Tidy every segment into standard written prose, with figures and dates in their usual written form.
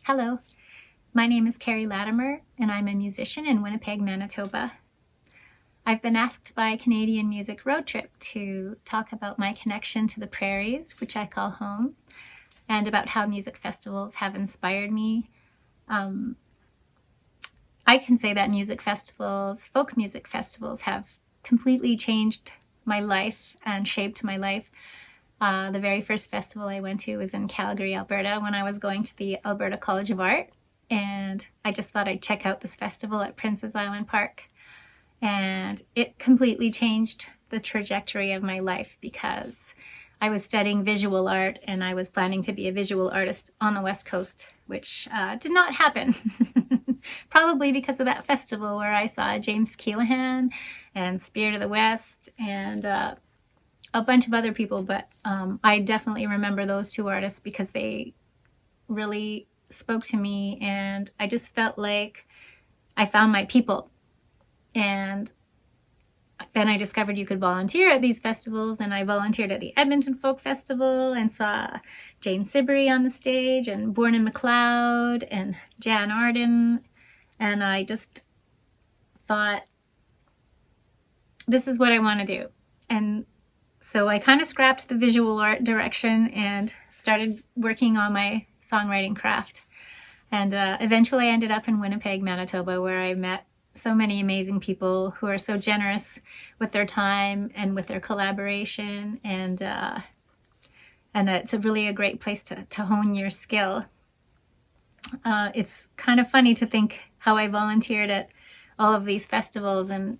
Hello, my name is Keri Latimer and I'm a musician in Winnipeg, Manitoba. I've been asked by Canadian Music Road Trip to talk about my connection to the prairies, which I call home, and about how music festivals have inspired me. I can say that music festivals, folk music festivals, have completely changed my life and shaped my life. The very first festival I went to was in Calgary, Alberta, when I was going to the Alberta College of Art. And I just thought I'd check out this festival at Princess Island Park. And it completely changed the trajectory of my life because I was studying visual art and I was planning to be a visual artist on the West Coast, which did not happen. Probably because of that festival where I saw James Keelaghan and Spirit of the West and a bunch of other people, but I definitely remember those two artists because they really spoke to me, and I just felt like I found my people. And then I discovered you could volunteer at these festivals, and I volunteered at the Edmonton Folk Festival and saw Jane Siberry on the stage and Born in McLeod and Jan Arden, and I just thought, this is what I want to do. And so I kind of scrapped the visual art direction and started working on my songwriting craft. And eventually I ended up in Winnipeg, Manitoba, where I met so many amazing people who are so generous with their time and with their collaboration. And it's really a great place to hone your skill. It's kind of funny to think how I volunteered at all of these festivals and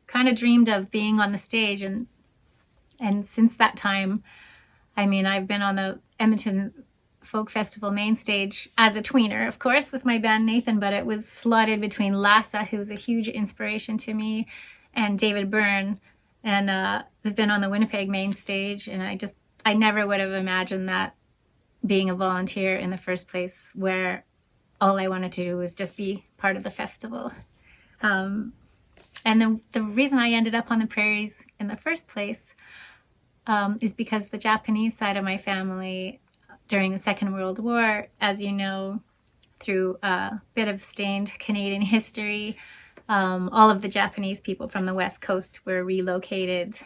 kind of dreamed of being on the stage. And since that time, I mean, I've been on the Edmonton Folk Festival main stage as a tweener, of course, with my band Nathan, but it was slotted between Lassa, who's a huge inspiration to me, and David Byrne. And I've been on the Winnipeg main stage, and I never would have imagined that being a volunteer in the first place, where all I wanted to do was just be part of the festival. And the reason I ended up on the prairies in the first place is because the Japanese side of my family during the Second World War, as you know, through a bit of stained Canadian history, all of the Japanese people from the West Coast were relocated,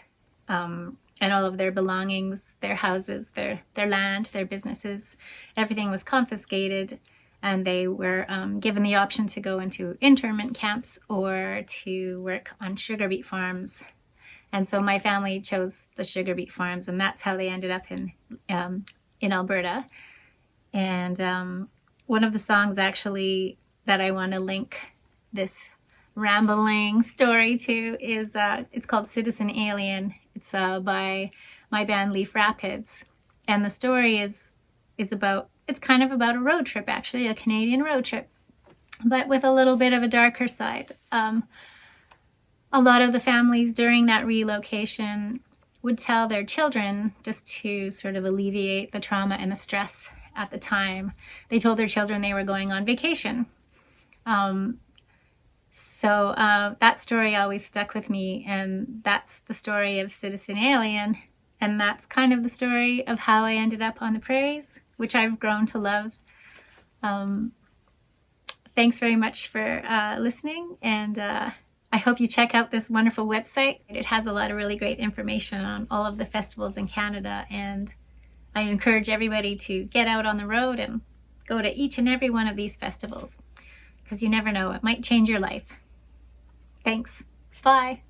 and all of their belongings, their houses, their land, their businesses, everything was confiscated, and they were given the option to go into internment camps or to work on sugar beet farms. And so my family chose the sugar beet farms, and that's how they ended up in Alberta. And one of the songs actually that I want to link this rambling story to is it's called Citizen Alien. It's by my band Leaf Rapids, and the story is about, it's kind of about a road trip, actually, a Canadian road trip, but with a little bit of a darker side. A lot of the families during that relocation would tell their children, just to sort of alleviate the trauma and the stress at the time, they told their children they were going on vacation. So that story always stuck with me, and that's the story of Citizen Alien, and that's kind of the story of how I ended up on the prairies, which I've grown to love. Thanks very much for listening, and I hope you check out this wonderful website. It has a lot of really great information on all of the festivals in Canada, and I encourage everybody to get out on the road and go to each and every one of these festivals, because you never know, it might change your life. Thanks. Bye.